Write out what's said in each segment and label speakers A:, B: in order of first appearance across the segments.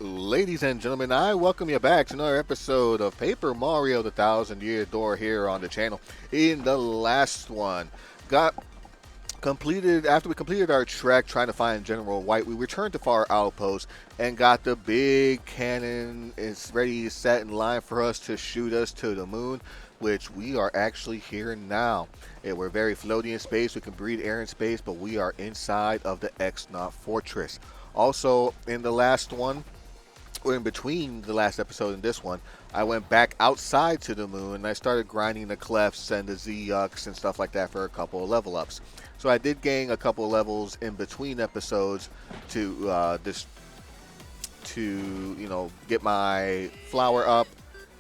A: Ladies and gentlemen, I welcome you back to another episode of Paper Mario the Thousand Year Door here on the channel. In the last one, got completed after we completed our trek trying to find General White, we returned to Far Outpost and got the big cannon. It's ready, set in line for us to shoot us to the moon, which we are actually here now. We're very floaty in space. We can breathe air in space, but we are inside of the X-Naut fortress. Also, in the last one, or in between the last episode and this one, I went back outside to the moon and I started grinding the clefts and the Z-Yucks and stuff like that for a couple of level ups. So I did gain a couple of levels in between episodes to get my flower up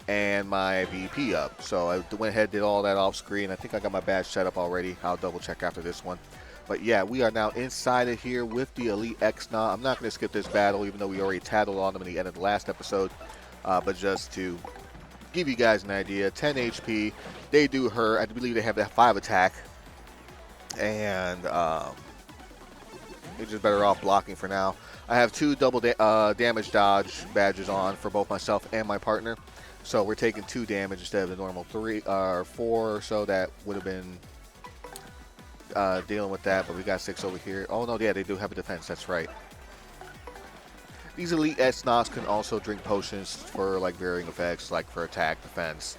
A: and my VP up. So I went ahead and did all that off screen. I think I got my badge set up already. I'll double check after this one. But yeah, we are now inside of here with the Elite X-Naut. I'm not going to skip this battle, even though we already tattled on them in the end of the last episode. But just to give you guys an idea, 10 HP. They do hurt. I believe they have that 5 attack. And you're just better off blocking for now. I have 2 double damage dodge badges on for both myself and my partner. So we're taking 2 damage instead of the normal 3 or 4 or so that would have been dealing with that, but we got 6 over here. Oh no, yeah, they do have a defense. That's right. These Elite X-Nauts can also drink potions for like varying effects, like for attack, defense,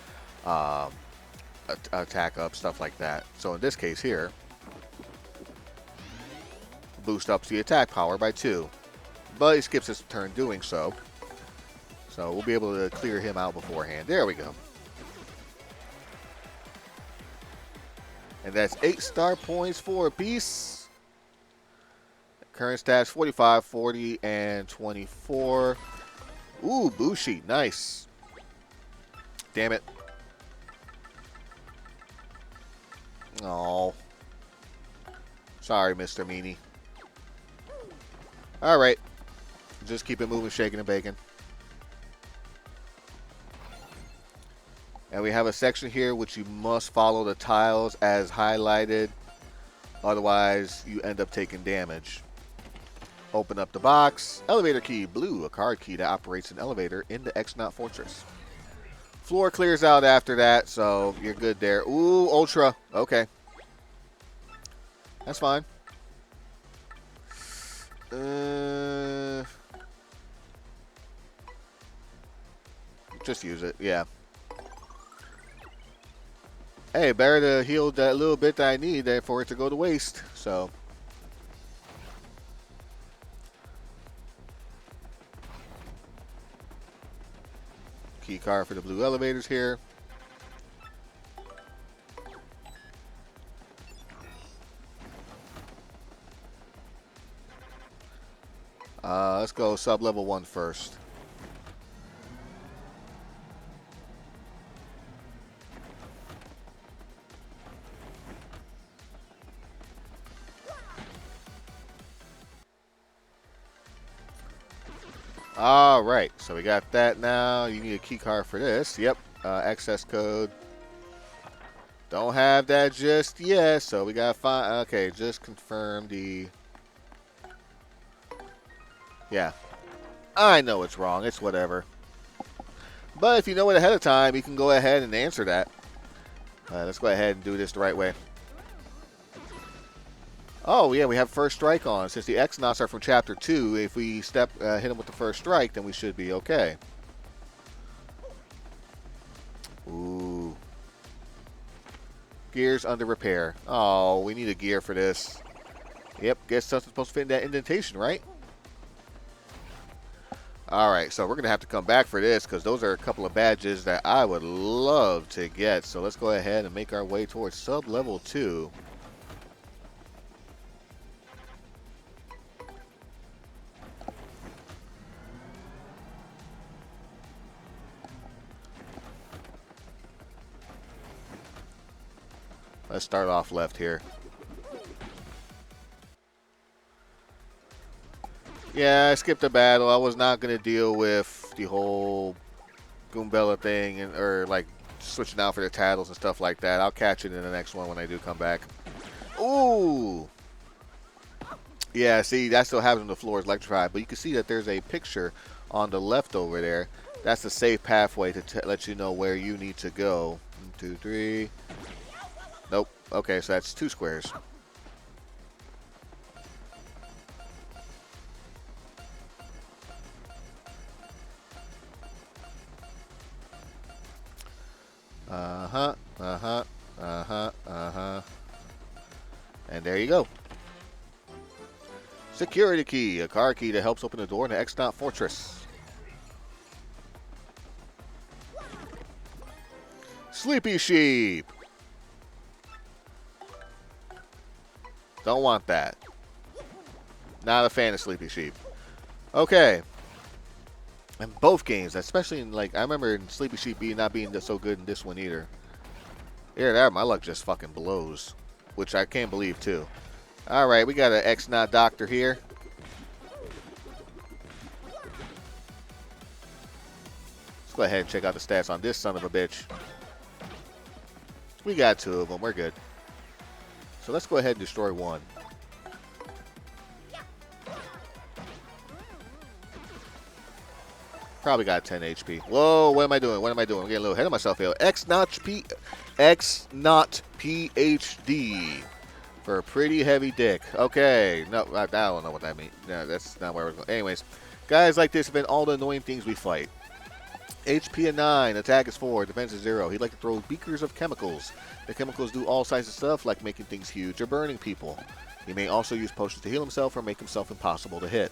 A: attack up, stuff like that. So in this case here, boost up the attack power by 2, but he skips his turn doing so. So we'll be able to clear him out beforehand. There we go. And that's 8 star points for a piece. Current stats 45, 40, and 24. Ooh, Bushi. Nice. Damn it. Oh. Sorry, Mr. Meanie. Alright. Just keep it moving, shaking, and baking. And we have a section here which you must follow the tiles as highlighted. Otherwise, you end up taking damage. Open up the box. Elevator key, blue, a card key that operates an elevator in the X-Naut Fortress. Floor clears out after that, so you're good there. Ooh, Ultra. Okay. That's fine. Just use it, yeah. Hey, better to heal that little bit that I need there for it to go to waste. So, key card for the blue elevators here. Let's go sub-level 1 first. All right, so we got that now. You need a key card for this. Yep, access code. Don't have that just yet, so we got 5. Okay, just confirm the. Yeah, I know it's wrong. It's whatever. But if you know it ahead of time, you can go ahead and answer that. Let's go ahead and do this the right way. Oh, yeah, we have first strike on. Since the X-Nauts are from Chapter 2, if we hit them with the first strike, then we should be okay. Ooh. Gears under repair. Oh, we need a gear for this. Yep, guess something's supposed to fit in that indentation, right? Alright, so we're going to have to come back for this because those are a couple of badges that I would love to get. So let's go ahead and make our way towards sub-level 2. Let's start off left here. Yeah, I skipped a battle. I was not going to deal with the whole Goombella thing or like switching out for the tattles and stuff like that. I'll catch it in the next one when I do come back. Ooh! Yeah, see, that still happens when the floor is electrified. But you can see that there's a picture on the left over there. That's the safe pathway to let you know where you need to go. 1, 2, 3. Nope. Okay, so that's 2 squares. Uh-huh, uh-huh, uh-huh, uh-huh. And there you go. Security key, a car key that helps open the door in the X-Naut fortress. Sleepy sheep. Don't want that. Not a fan of sleepy sheep. Okay. In both games, especially in, like, I remember in Sleepy Sheep not being so good in this one either. Here, there, my luck just fucking blows. Which I can't believe, too. Alright, we got an X-Naut doctor here. Let's go ahead and check out the stats on this son of a bitch. We got 2 of them. We're good. So let's go ahead and destroy 1. Probably got 10 HP. Whoa, what am I doing? What am I doing? I'm getting a little ahead of myself here. X-Naut PhD. For a pretty heavy dick. Okay. No, I don't know what that means. No, that's not where we're going. Anyways, guys like this have been all the annoying things we fight. HP at 9, attack is 4, defense is 0. He'd like to throw beakers of chemicals. The chemicals do all kinds of stuff, like making things huge or burning people. He may also use potions to heal himself or make himself impossible to hit.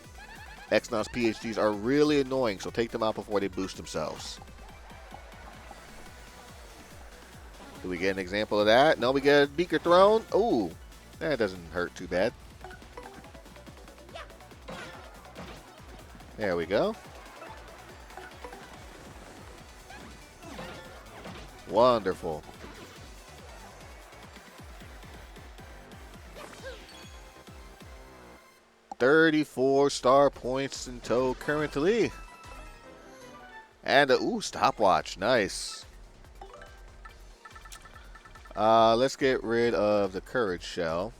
A: X-Naut's PhDs are really annoying, so take them out before they boost themselves. Do we get an example of that? No, we get a beaker thrown. Ooh, that doesn't hurt too bad. There we go. Wonderful. $34 star points in tow currently. And a stopwatch. Nice. Let's get rid of the courage shell.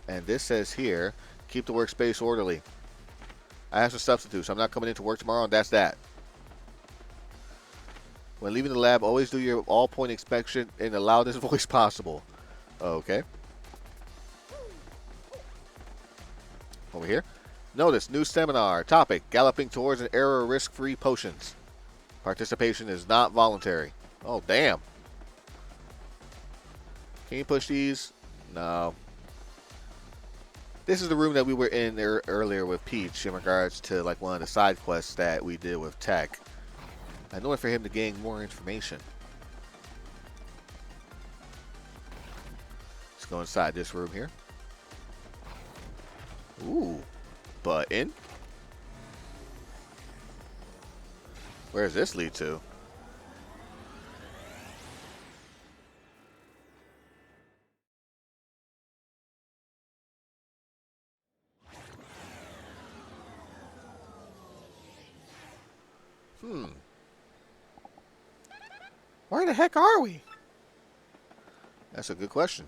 A: And this says here, keep the workspace orderly. I have some substitutes. I'm not coming into work tomorrow, and that's that. When leaving the lab, always do your all-point inspection in the loudest voice possible. Okay. Over here. Notice, new seminar. Topic, galloping towards an era of risk-free potions. Participation is not voluntary. Oh, damn. Can you push these? No. This is the room that we were in earlier with Peach in regards to like one of the side quests that we did with Tech. In order for him to gain more information. Let's go inside this room here. Ooh. Button. Where does this lead to? Where the heck are we? That's a good question.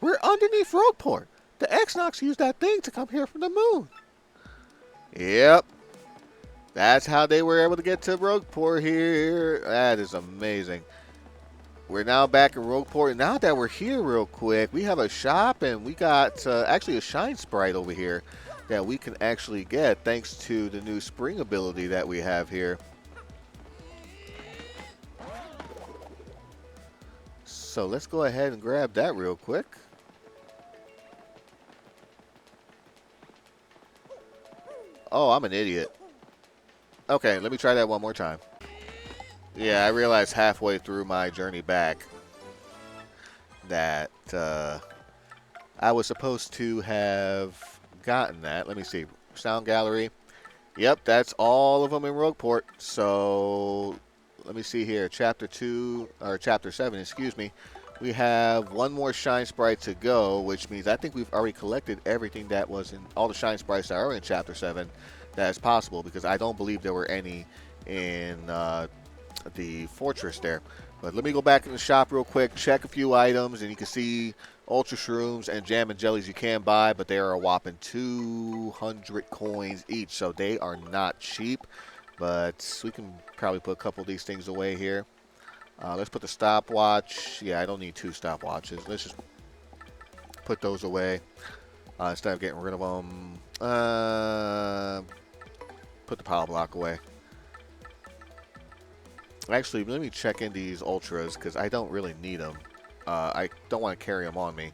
A: We're underneath Rogueport. The X-Nauts used that thing to come here from the moon. Yep. That's how they were able to get to Rogueport here. That is amazing. We're now back in Rogueport. Now that we're here real quick, we have a shop and we got actually a Shine Sprite over here that we can actually get thanks to the new spring ability that we have here. So let's go ahead and grab that real quick. Oh, I'm an idiot. Okay, let me try that one more time. Yeah, I realized halfway through my journey back that I was supposed to have gotten that. Let me see. Sound gallery. Yep, that's all of them in Rogueport. So let me see here. Chapter 2, or Chapter 7, excuse me. We have one more Shine Sprite to go, which means I think we've already collected everything that was in, all the Shine Sprites that are in Chapter 7 that is possible, because I don't believe there were any in the fortress there. But let me go back in the shop real quick, check a few items, and you can see Ultra Shrooms and Jam and Jellies you can buy, but they are a whopping 200 coins each, so they are not cheap. But we can probably put a couple of these things away here. Let's put the stopwatch. Yeah, I don't need 2 stopwatches. Let's just put those away instead of getting rid of them. Put the power block away. Actually, let me check in these ultras because I don't really need them. I don't want to carry them on me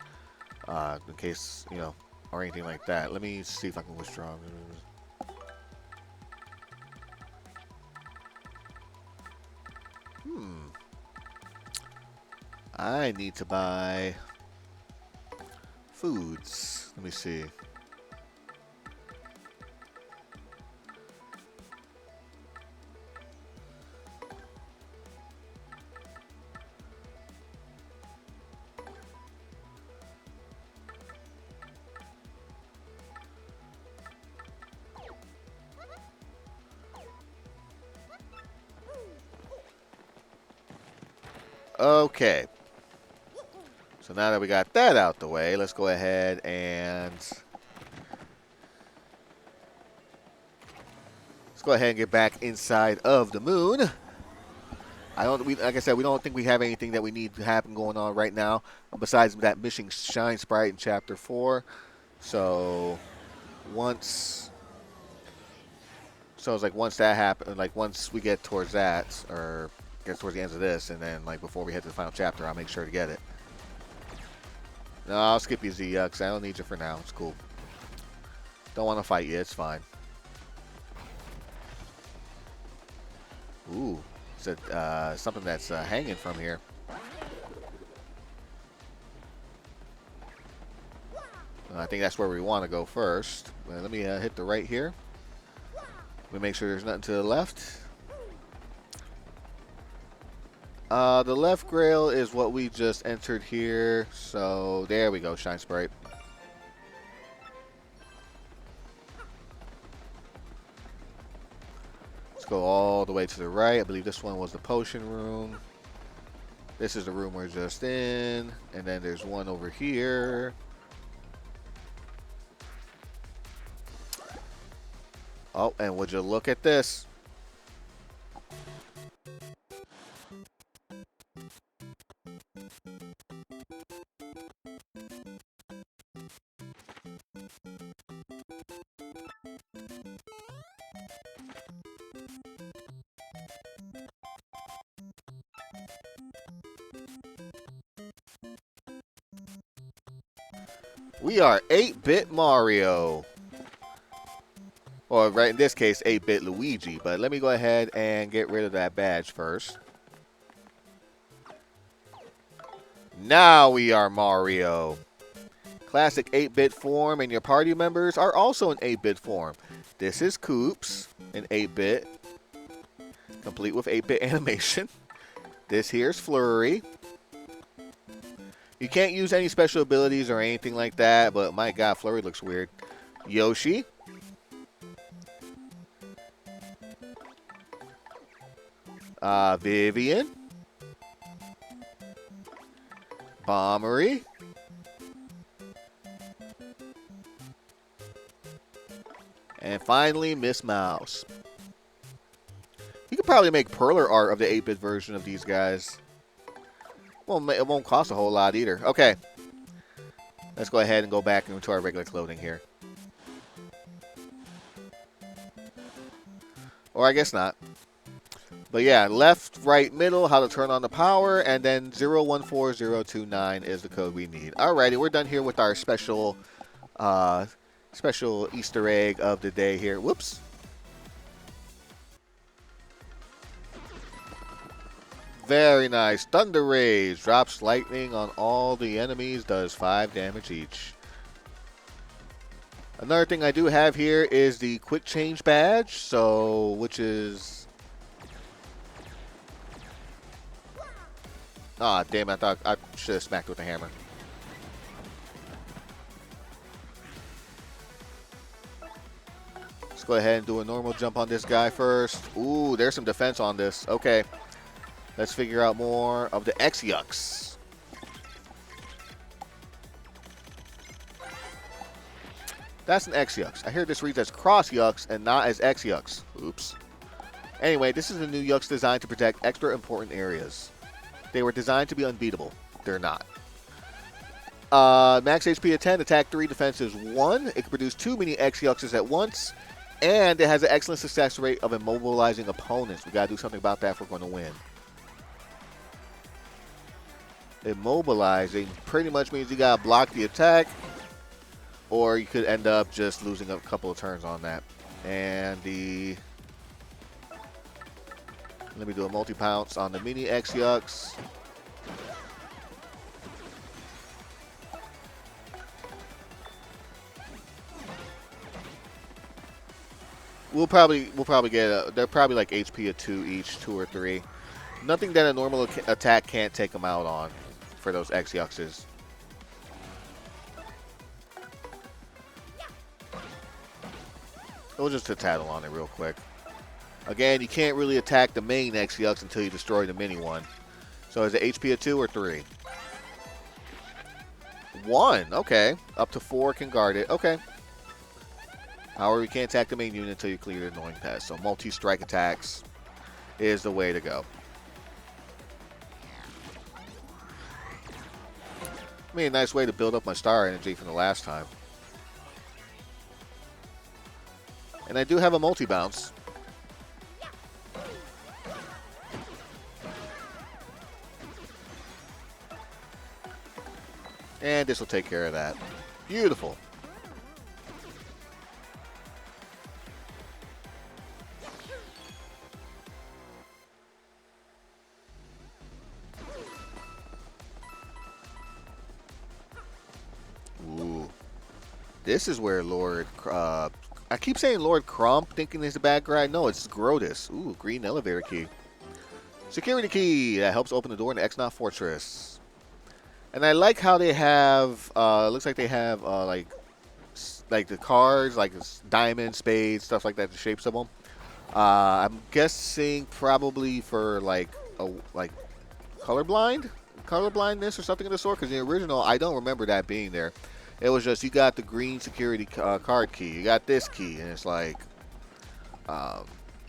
A: in case, you know, or anything like that. Let me see if I can withdraw. I need to buy foods. Let me see. Okay. So now that we got that out the way, let's go ahead and get back inside of the moon. Like I said, we don't think we have anything that we need to happen going on right now besides that mission Shine Sprite in Chapter 4. So once that happens, like once we get towards that, or get towards the end of this, and then like before we head to the final chapter, I'll make sure to get it. No, I'll skip you, Z, because I don't need you for now. It's cool. Don't want to fight you. It's fine. Ooh. It's something that's hanging from here. I think that's where we want to go first. Let me hit the right here. Let me make sure there's nothing to the left. The left grail is what we just entered here. So there we go, Shine Sprite. Let's go all the way to the right. I believe this one was the potion room. This is the room we're just in. And then there's one over here. Oh, and would you look at this? We are 8-bit Mario. Or right in this case, 8-bit Luigi. But let me go ahead and get rid of that badge first. Now we are Mario. Classic 8-bit form, and your party members are also in 8-bit form. This is Koops in 8-bit, complete with 8-bit animation. This here's Flurry. You can't use any special abilities or anything like that, but my god, Flurry looks weird. Yoshi. Vivian. Bombery. And finally, Miss Mouse. You could probably make perler art of the 8-bit version of these guys. Well, it won't cost a whole lot either. Okay. Let's go ahead and go back into our regular clothing here. Or I guess not. But yeah, left, right, middle, how to turn on the power, and then 014029 is the code we need. Alrighty, we're done here with our special Easter egg of the day here. Whoops. Very nice. Thunder Rays drops lightning on all the enemies, does 5 damage each. Another thing I do have here is the quick change badge, so which is damn, I thought I should have smacked with the hammer. Let's go ahead and do a normal jump on this guy first. Ooh, there's some defense on this. Okay. Let's figure out more of the X-Yucks. That's an X-Yucks. I hear this reads as Cross-Yucks and not as X-Yucks. Oops. Anyway, this is the new Yucks designed to protect extra important areas. They were designed to be unbeatable. They're not. Max HP of 10, attack 3, defense is 1. It can produce 2 mini X-Yucks at once. And it has an excellent success rate of immobilizing opponents. We got to do something about that if we're going to win. Immobilizing pretty much means you got to block the attack. Or you could end up just losing a couple of turns on that. And the... Let me do a multi-pounce on the mini X-Yucks. We'll probably get they're probably like HP of 2 each, 2 or 3. Nothing that a normal attack can't take them out on for those X-Yuckses. We'll just tattle on it real quick. Again, you can't really attack the main X-Yucks until you destroy the mini one. So is it HP of 2 or 3? 1, okay. Up to 4 can guard it, okay. However, you can't attack the main unit until you clear the annoying pest. So multi-strike attacks is the way to go. I mean, a nice way to build up my star energy from the last time. And I do have a multi-bounce. And this will take care of that. Beautiful. Ooh. This is where Lord... I keep saying Lord Crump, thinking he's a bad guy. No, it's Grotus. Ooh, green elevator key. Security key. That helps open the door in the X-Naut Fortress. And I like how they have... looks like they have, like the cards, like diamond, spades, stuff like that, the shapes of them. I'm guessing probably for, like colorblindness or something of the sort. Because the original, I don't remember that being there. It was just, you got the green security card key. You got this key. And it's like,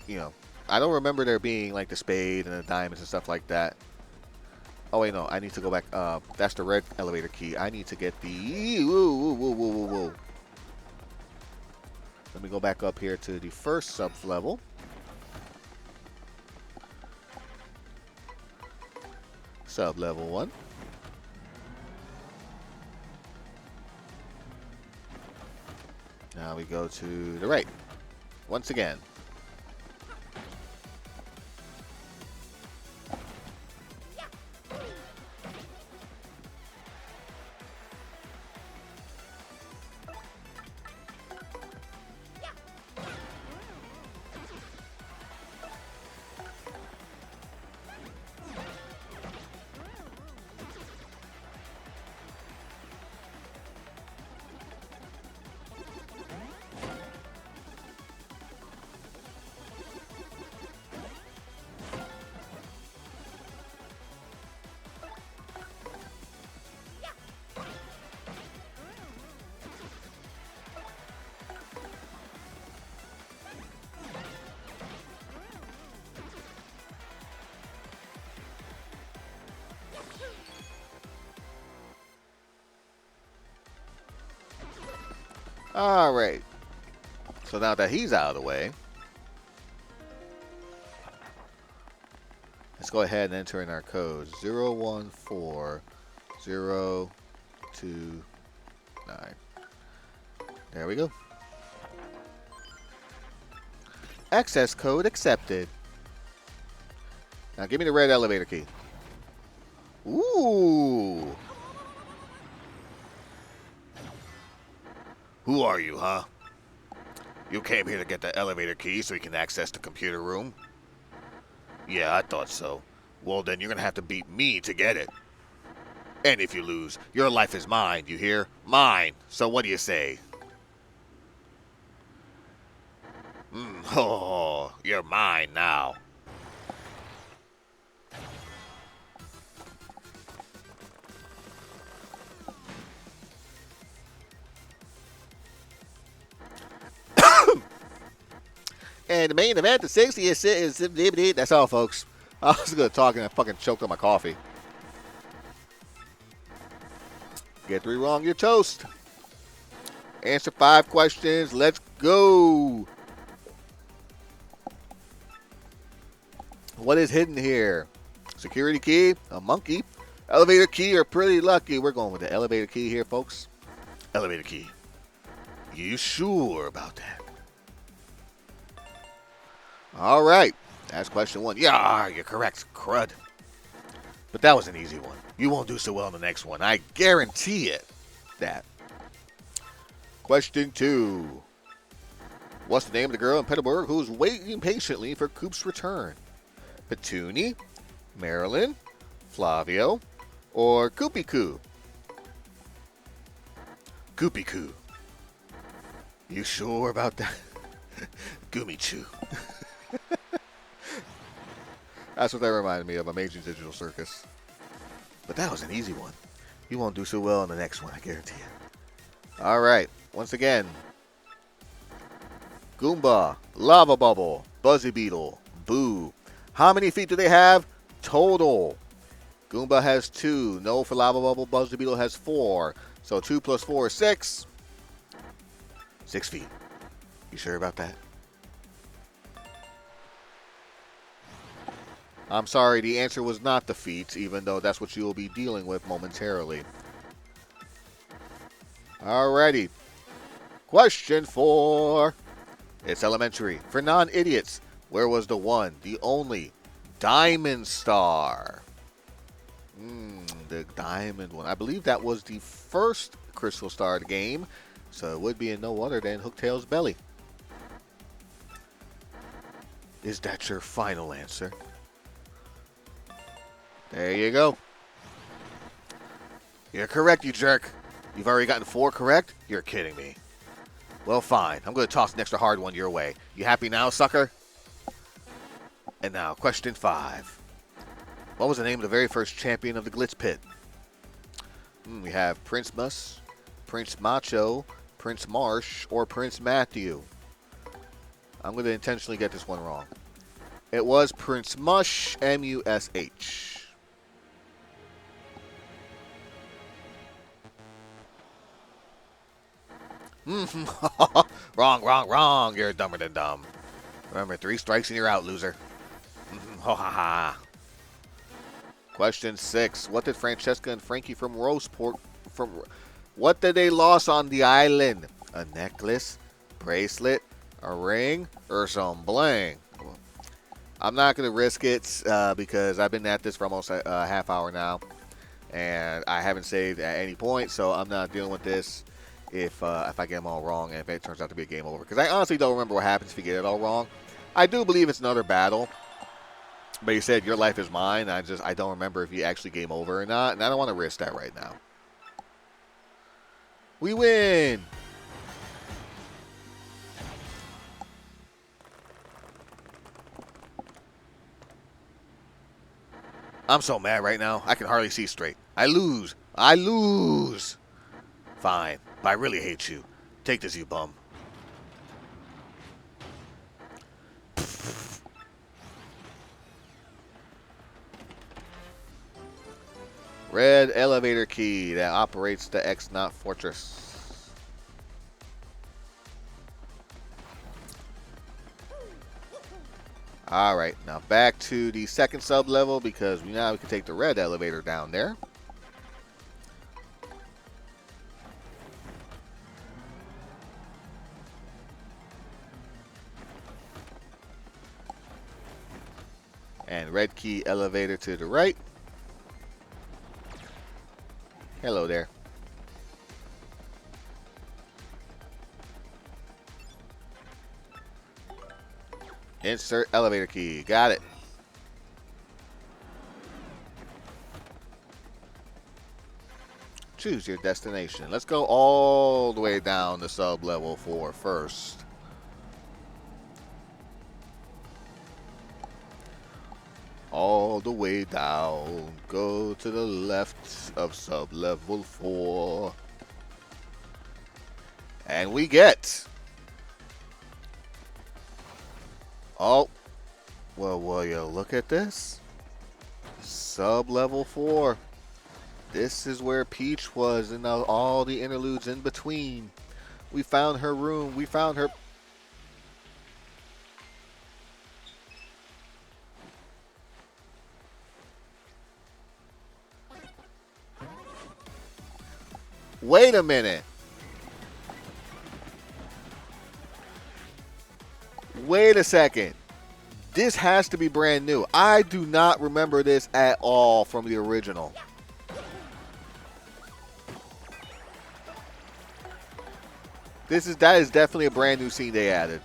A: you know, I don't remember there being like the spade and the diamonds and stuff like that. Oh, wait, no. I need to go back. That's the red elevator key. I need to get the... Whoa. Let me go back up here to the first sub-level. Sub-level 1. Now we go to the right. Once again. All right. So now that he's out of the way, let's go ahead and enter in our code 014029. There we go. Access code accepted. Now give me the red elevator key. Ooh. Who are you, huh? You came here to get the elevator key so you can access the computer room? Yeah, I thought so. Well, then you're gonna have to beat me to get it. And if you lose, your life is mine, you hear? Mine. So what do you say? Oh, you're mine now. And the main event, the 60th is... That's all, folks. I was going to talk and I fucking choked on my coffee. Get 3 wrong, you're toast. Answer 5 questions. Let's go. What is hidden here? Security key, a monkey, elevator key, or pretty lucky. We're going with the elevator key here, folks. Elevator key. You sure about that? All right. That's question 1. Yeah, you're correct. Crud. But that was an easy one. You won't do so well in the next one. I guarantee it. That. Question 2. What's the name of the girl in Petersburg who's waiting patiently for Coop's return? Petuni, Marilyn, Flavio, or Koopy Koo? Koopy Koo. You sure about that? Gumichu. That's what that reminded me of. Amazing Digital Circus. But that was an easy one. You won't do so well in the next one, I guarantee you. All right. Once again. Goomba, Lava Bubble, Buzzy Beetle, Boo. How many feet do they have total? Goomba has 2. No for Lava Bubble. Buzzy Beetle has 4. So 2 plus 4 is 6. 6 feet. You sure about that? I'm sorry, the answer was not the feet, even though that's what you will be dealing with momentarily. Alrighty. Question 4. It's elementary. For non-idiots, where was the one, the only, Diamond Star? The diamond one. I believe that was the first Crystal Star game, so it would be in no other than Hooktail's belly. Is that your final answer? There you go. You're correct, you jerk. You've already gotten 4 correct? You're kidding me. Well, fine. I'm going to toss an extra hard one your way. You happy now, sucker? And now, question 5. What was the name of the very first champion of the Glitz Pit? We have Prince Mus, Prince Macho, Prince Marsh, or Prince Matthew. I'm going to intentionally get this one wrong. It was Prince Mush, M-U-S-H. Wrong. You're dumber than dumb. Remember, 3 strikes and you're out, loser. Ha ha ha. Question 6. What did Francesca and Frankie from Roseport what did they lose on the island? A necklace, bracelet, a ring, or some bling? I'm not going to risk it because I've been at this for almost a half hour now, and I haven't saved at any point, so I'm not dealing with this if I get them all wrong and if it turns out to be a game over. Because I honestly don't remember what happens if you get it all wrong. I do believe it's another battle, but you said your life is mine. I don't remember if you actually game over or not, and I don't want to risk that right now. We win! I'm so mad right now, I can hardly see straight. I lose. Fine, but I really hate you. Take this, you bum. Red elevator key that operates the X-Naut fortress. Alright, now back to the second sub-level because now we can take the red elevator down there. And red key elevator to the right. Hello there. Insert elevator key. Got it. Choose your destination. Let's go all the way down to sub-level 4 first. All the way down. Go to the left of sub-level 4. And we get Oh, well, will you look at this? Sub-level 4. This is where Peach was and all the interludes in between. We found her room. We found her... Wait a minute. Wait a second. This has to be brand new. I do not remember this at all from the original. That is definitely a brand new scene they added.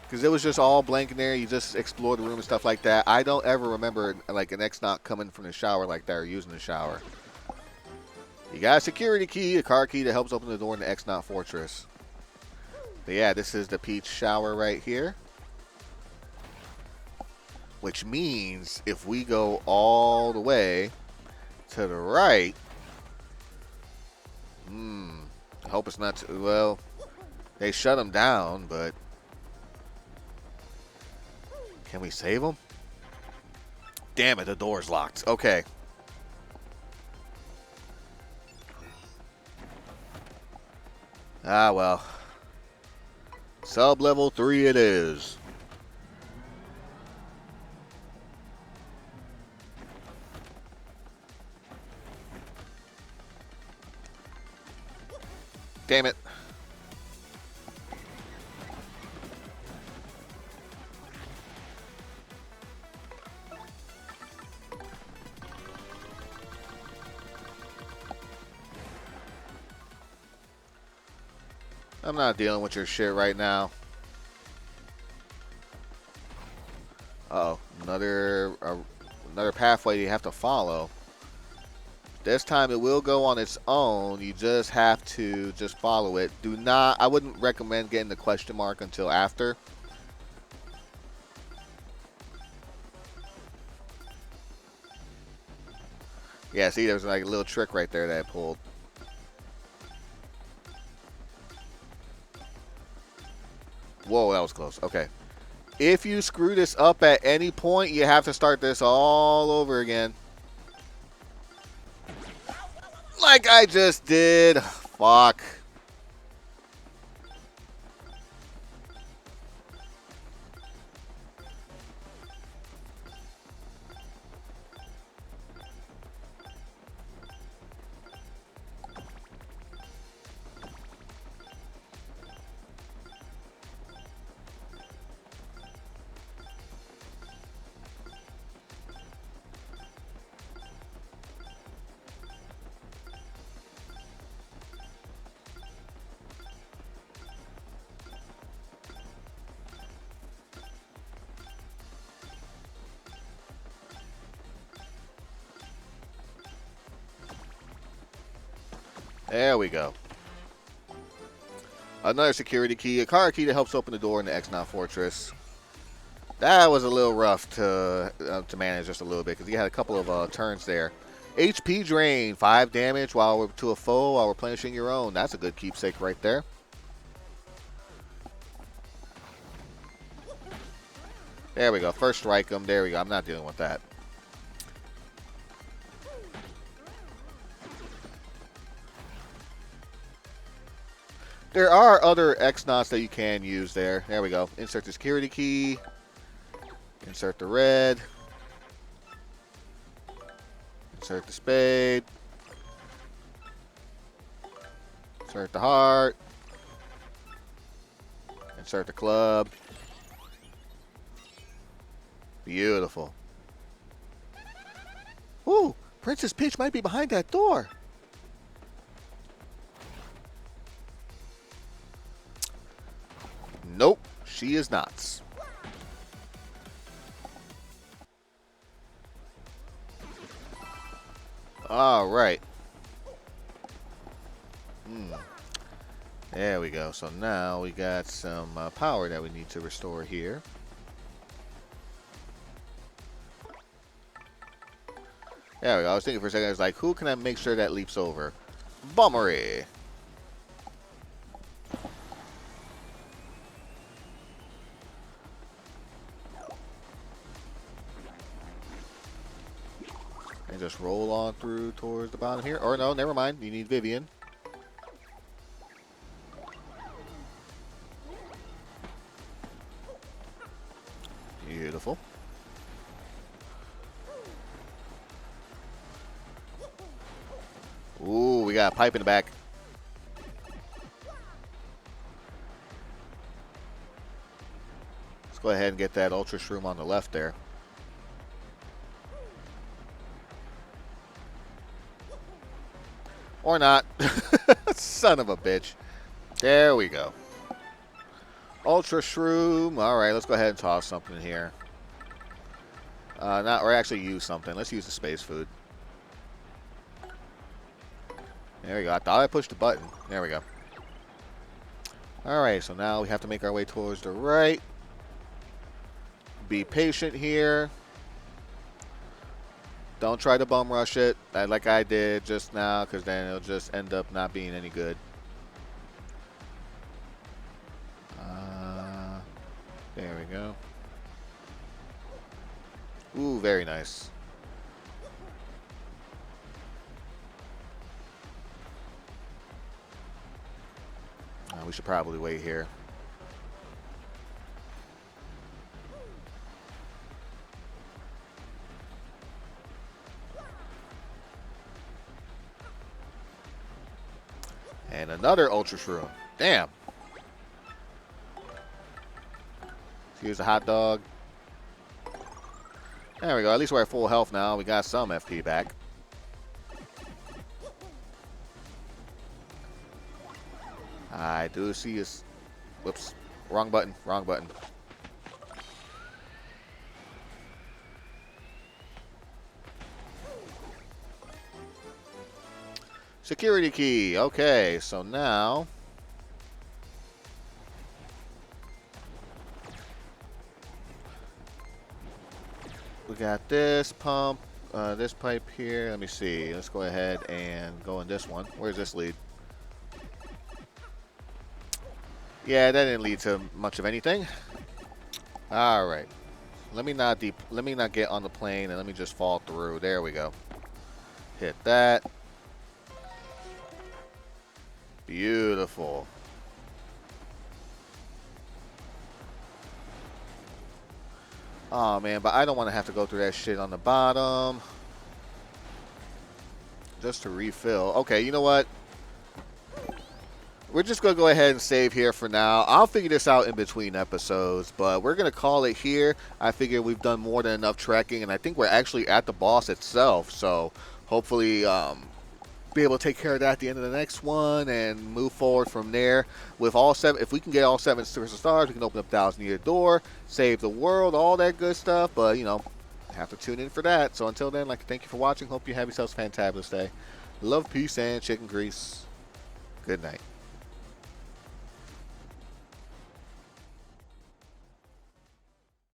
A: Because it was just all blank in there. You just explore the room and stuff like that. I don't ever remember like an X-Naut coming from the shower like that or using the shower. You got a security key, a car key that helps open the door in the X-Naut Fortress. But yeah, this is the Peach shower right here. Which means if we go all the way to the right... I hope it's not too... Well, they shut them down, but... Can we save them? Damn it, the door's locked. Okay. Ah, well. Sub-level 3 it is. Damn it. I'm not dealing with your shit right now. Uh-oh. Another pathway you have to follow. This time it will go on its own. You just have to just follow it. I wouldn't recommend getting the question mark until after. Yeah, see, there's like a little trick right there that I pulled. Whoa, that was close. Okay. If you screw this up at any point, you have to start this all over again. Like I just did. Fuck. There we go. Another security key, a car key that helps open the door in the X-Naut Fortress. That was a little rough to manage just a little bit because he had a couple of turns there. HP drain, 5 damage to a foe while replenishing your own. That's a good keepsake right there. There we go. First strike him. There we go. I'm not dealing with that. There are other X-Nauts that you can use there. There we go. Insert the security key. Insert the red. Insert the spade. Insert the heart. Insert the club. Beautiful. Ooh, Princess Peach might be behind that door. Nope, she is not. All right. There we go. So now we got some power that we need to restore here. There we go. I was thinking for a second, I was like, who can I make sure that leaps over? Bombery. And just roll on through towards the bottom here. Or no, never mind. You need Vivian. Beautiful. Ooh, we got a pipe in the back. Let's go ahead and get that Ultra Shroom on the left there. Or not. Son of a bitch. There we go. Ultra Shroom. Alright, let's go ahead and toss something here. Or actually use something. Let's use the space food. There we go. I thought I pushed the button. There we go. Alright, so now we have to make our way towards the right. Be patient here. Don't try to bum rush it like I did just now, because then it'll just end up not being any good. There we go. Ooh, very nice. We should probably wait here. And another Ultra Shroom. Damn. Here's a hot dog. There we go. At least we're at full health now. We got some FP back. I do see us. Whoops. Wrong button. Wrong button. Security key. Okay, so now we got this pump, this pipe here. Let me see. Let's go ahead and go in this one. Where's this lead? Yeah, that didn't lead to much of anything. All right. Let me not get on the plane and let me just fall through. There we go. Hit that. Beautiful. Oh man, but I don't want to have to go through that shit on the bottom. Just to refill. Okay, you know what? We're just going to go ahead and save here for now. I'll figure this out in between episodes, but we're going to call it here. I figure we've done more than enough trekking, and I think we're actually at the boss itself. So hopefully be able to take care of that at the end of the next one and move forward from there. With all 7, if we can get all 7 crystal stars, we can open up 1,000-year door, save the world, all that good stuff. But, you know, have to tune in for that. So until then, I'd like to thank you for watching. Hope you have yourselves a fantabulous day. Love, peace, and chicken grease. Good night.